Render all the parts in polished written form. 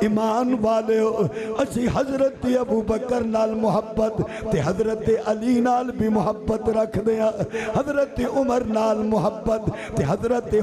ایمان والے ہو اسی حضرت ابو بکر نال محبت تے حضرت علی نال بھی محبت رکھ دیا، حضرت عمر نال محبت تے حضرت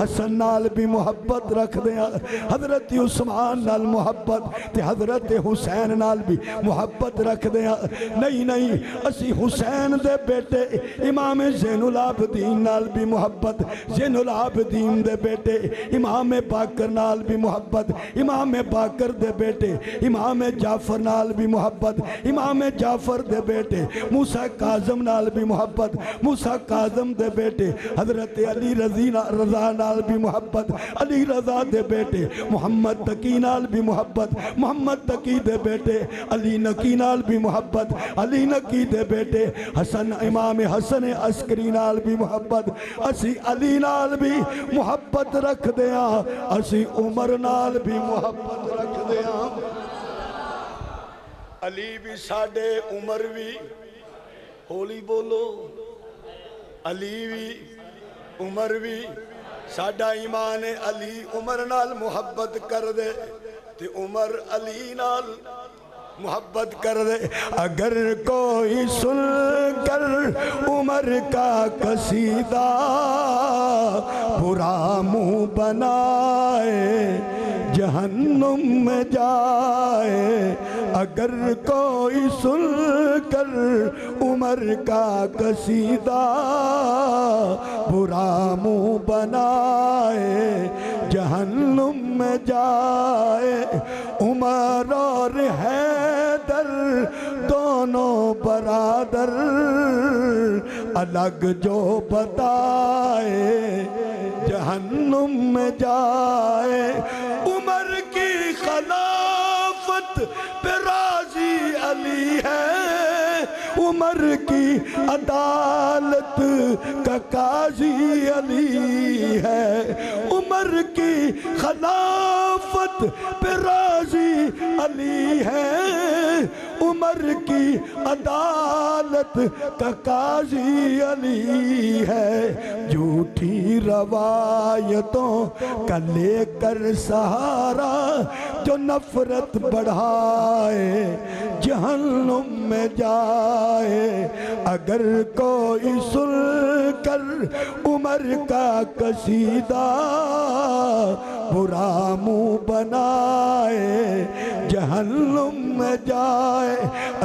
حسن نال بھی محبت رکھ دیا، حضرت عثمان نال محبت تے حضرت حسین نال بھی محبت رکھ دیا۔ نہیں اسی حسین دے بیٹے امام زین العابدین نال بھی محبت، زین العابدین دے بیٹے امام باقر نال بھی محبت، امام باقر دے بیٹے امام جعفر نال بھی محبت، امام جعفر دے بیٹے موسیٰ کاظم نال بھی محبت، موسیٰ کاظم دے بیٹے حضرت علی رضا نال بھی محبت، علی رضا دے بیٹے محمد تقی نال بھی محبت، محمد تقی دے بیٹے علی نقی نال بھی محبت، علی نقی دے بیٹے حسن امام حسن عسکری نال بھی محبت، اسی علی نال بھی محبت رکھ دیا، اسی عمر نال بھی محبت رکھ دیا۔ علی بھی ساڑھے عمر بھی، ہولی بولو، علی بھی عمر بھی ساڑھا ایمان علی عمر نال محبت کر دے تے عمر علی نال محبت کر دے۔ اگر کوئی سن کر عمر کا قصیدہ برا منہ بنائے جہنم میں جائے، اگر کوئی سن کر عمر کا قصیدہ برا منہ بنائے جہنم میں جائے۔ عمر اور حیدر دونوں برادر الگ جو بتائے جہنم میں جائے۔ عمر کی خلافت پہ راضی علی ہے، عمر کی عدالت کا قاضی علی ہے، عمر کی خلافت پہ راضی علی ہے، عمر کی عدالت کا قاضی علی ہے۔ جھوٹی روایتوں کا لے کر سہارا جو نفرت بڑھائے جہنم میں جائے، اگر کوئی سن کر عمر کا قصیدہ برا منہ بنائے جہنم میں جائے۔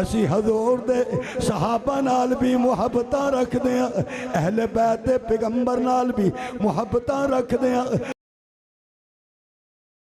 اسی حضور دے صحابہ نال بھی محبتاں رکھ دیاں، اہل بیت پیغمبر نال بھی محبتاں رکھ دیاں،